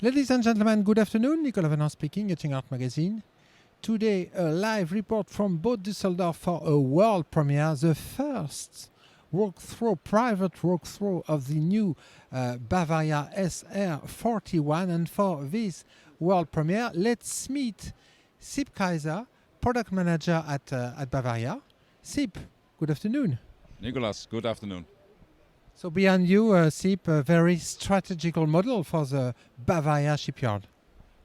Ladies and gentlemen, good afternoon. Nicolas Venant speaking, Getting Art Magazine. Today, a live report from Boat Düsseldorf for a world premiere, the first private walkthrough of the new Bavaria SR41. And for this world premiere, let's meet Sip Kaiser, product manager at Bavaria. Sip, good afternoon. Nicolas, good afternoon. So behind you, Sip, a very strategical model for the Bavaria shipyard.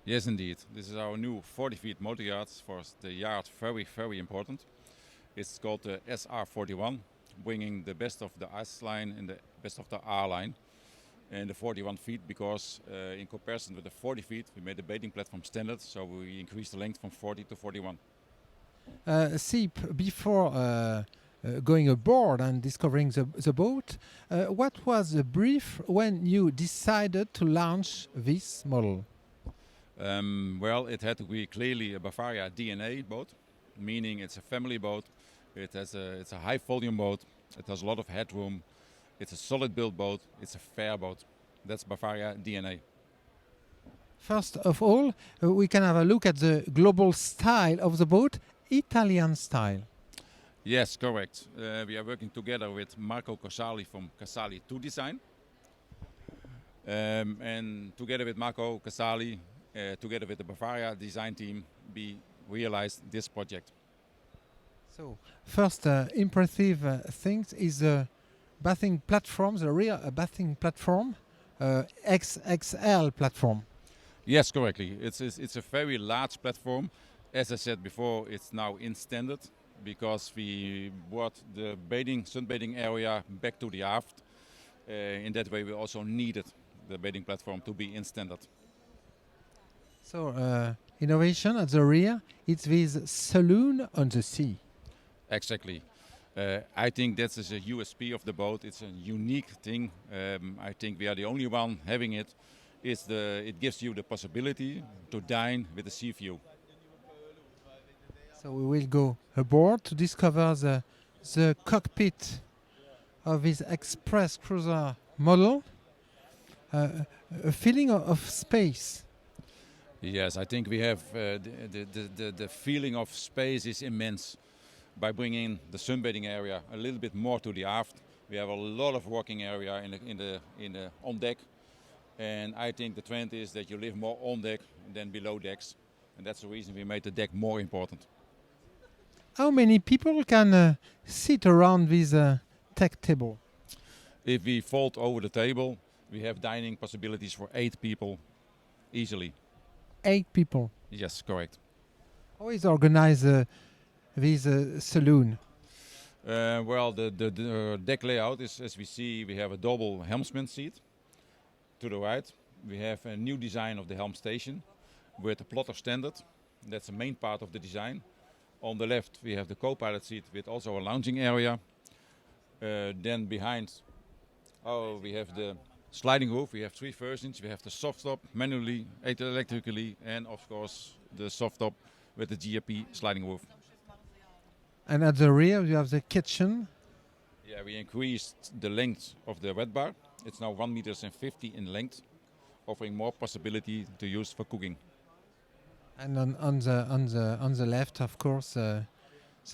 Yes, indeed. This is our new 40 feet motor yard for the yard, very, very important. It's called the SR41, bringing the best of the S line and the best of the R line. And the 41 feet because in comparison with the 40 feet, we made the baiting platform standard, so we increased the length from 40 to 41. Sip, before going aboard and discovering the boat, what was the brief when you decided to launch this model? Well, it had to be clearly a Bavaria DNA boat, meaning it's a family boat. It's a high volume boat. It has a lot of headroom. It's a solid built boat. It's a fair boat. That's Bavaria DNA. First of all, we can have a look at the global style of the boat, Italian style. Yes, correct. We are working together with Marco Casali from Casali 2 Design. And together with Marco Casali, together with the Bavaria design team, we realized this project. So, first impressive thing is the bathing platform, the rear bathing platform, XXL platform. Yes, correctly. It's a very large platform. As I said before, it's now in standard because we brought the sunbathing area back to the aft. In that way, we also needed the bathing platform to be in standard. So, innovation at the rear, it's this saloon on the sea. Exactly. I think that is a USP of the boat. It's a unique thing. I think we are the only one having it. It gives you the possibility to dine with a sea view. So we will go aboard to discover the cockpit of this express cruiser model. A feeling of space. Yes, I think we have the feeling of space is immense. By bringing the sunbathing area a little bit more to the aft, we have a lot of working area in the on deck, and I think the trend is that you live more on deck than below decks, and that's the reason we made the deck more important. How many people can sit around this tech table? If we fold over the table, we have dining possibilities for 8 people easily. 8 people. Yes, correct. How is organized this saloon? Well, the deck layout is, as we see, we have a double helmsman seat. To the right, we have a new design of the helm station with a plotter standard. That's the main part of the design. On the left, we have the co-pilot seat with also a lounging area. Then behind, we have the sliding roof. We have 3 versions. We have the soft top, manually, electrically, and of course the soft top with the GRP sliding roof. And at the rear, you have the kitchen. Yeah, we increased the length of the wet bar. It's now 1.50 meters in length, offering more possibility to use for cooking. And on the left, of course, the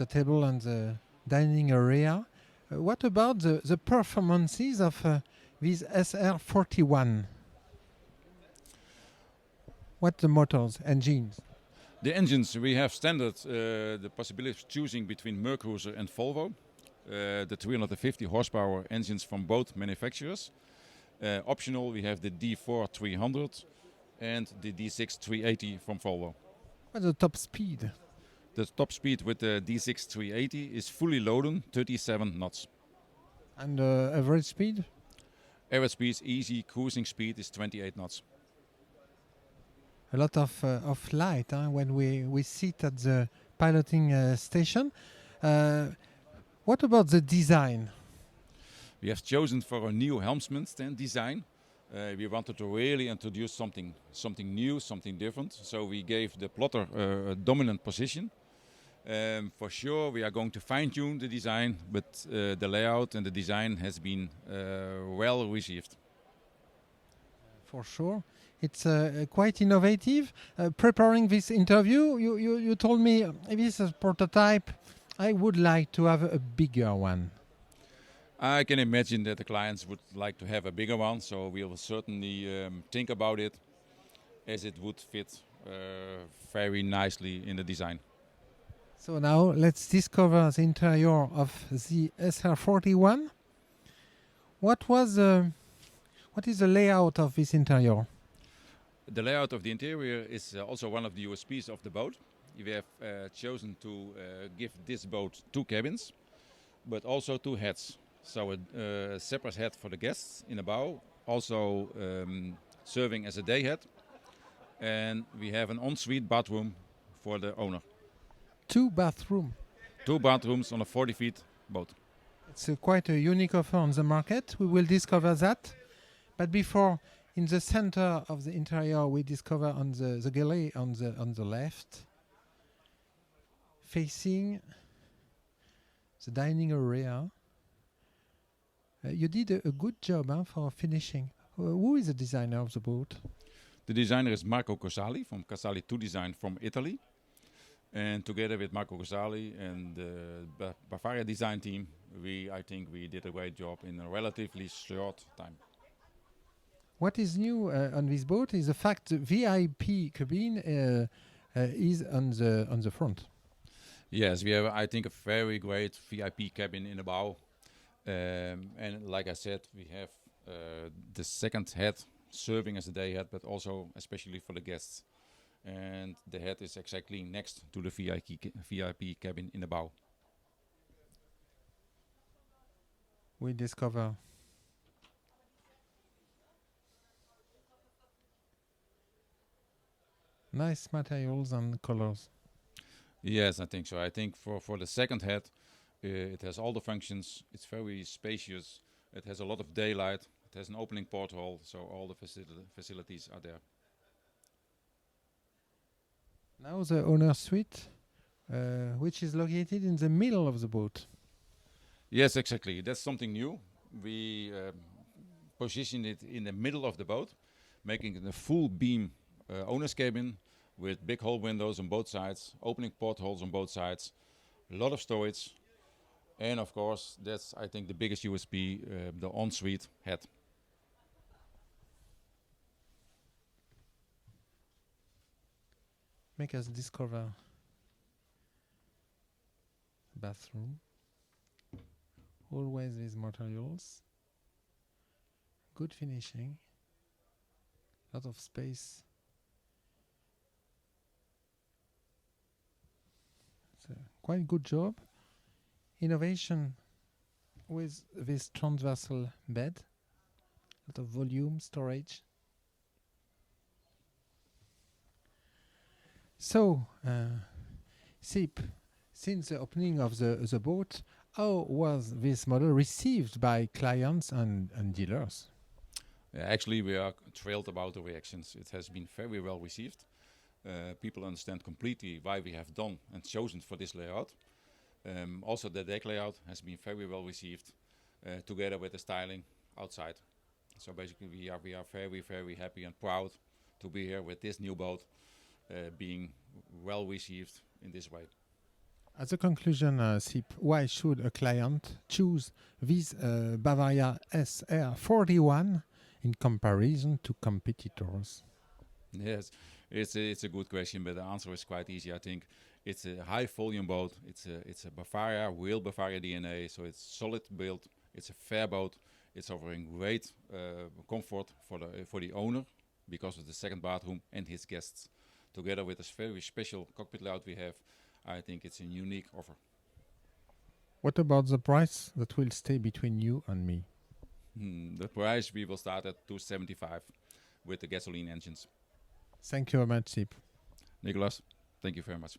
table and the dining area. What about the performances of this SR41? What the motors, engines? The engines, we have standard the possibility of choosing between Mercruiser and Volvo. The 350 horsepower engines from both manufacturers. Optional, we have the D4 300 and the D6 380 from Volvo. What's the top speed? The top speed with the D6 380 is fully loaded, 37 knots. And average speed? Average speed is easy, cruising speed is 28 knots. A lot of light when we sit at the piloting station. What about the design? We have chosen for a new helmsman stand design. We wanted to really introduce something new, something different. So we gave the plotter a dominant position. For sure, we are going to fine-tune the design, but the layout and the design has been well received. For sure. It's quite innovative. Preparing this interview, you told me this is a prototype. I would like to have a bigger one. I can imagine that the clients would like to have a bigger one, so we will certainly think about it as it would fit very nicely in the design. So now let's discover the interior of the SR41. What is the layout of this interior? The layout of the interior is also one of the USPs of the boat. We have chosen to give this boat 2 cabins, but also 2 heads. So a separate head for the guests in the bow, also serving as a day head. And we have an ensuite bathroom for the owner. 2 bathrooms. 2 bathrooms on a 40-feet boat. It's quite a unique offer on the market. We will discover that. But before, in the center of the interior, we discover on the galley on the left, facing the dining area. You did a good job for finishing. Who is the designer of the boat? The designer is Marco Cosali from Casali 2 Design from Italy. And together with Marco Cosali and the Bavaria design team, I think we did a great job in a relatively short time. What is new on this boat is the fact the VIP cabin is on the front. Yes, we have, I think, a very great VIP cabin in the bow. And like I said, we have the second head serving as a day head, but also especially for the guests. And the head is exactly next to the VIP cabin in the bow. We discover nice materials and colors. Yes, I think so. I think for the second head, it has all the functions. It's very spacious. It has a lot of daylight. It has an opening porthole, so all the facilities are there. Now the owner's suite, which is located in the middle of the boat. Yes, exactly. That's something new. We position it in the middle of the boat, making it a full beam owner's cabin with big hull windows on both sides, opening portholes on both sides, a lot of storage, and of course, that's I think the biggest USP, the ensuite head. Make us discover bathroom. Always these materials. Good finishing. Lot of space. It's a quite good job. Innovation with this transversal bed. Lot of volume, storage. So, Sip, since the opening of the boat, how was this model received by clients and dealers? Actually, we are thrilled about the reactions. It has been very well received. People understand completely why we have done and chosen for this layout. Also, the deck layout has been very well received, together with the styling outside. So basically, we are very, very happy and proud to be here with this new boat, being well received in this way. As a conclusion, Sip, why should a client choose this Bavaria SR41 in comparison to competitors? Yes, it's a good question, but the answer is quite easy. I think it's a high volume boat. It's a Bavaria, real Bavaria DNA, so it's solid built. It's a fair boat. It's offering great comfort for the owner because of the second bathroom and his guests. Together with this very special cockpit layout we have, I think it's a unique offer. What about the price that will stay between you and me? The price we will start at $275 with the gasoline engines. Thank you very much, Sip. Nicolas, thank you very much.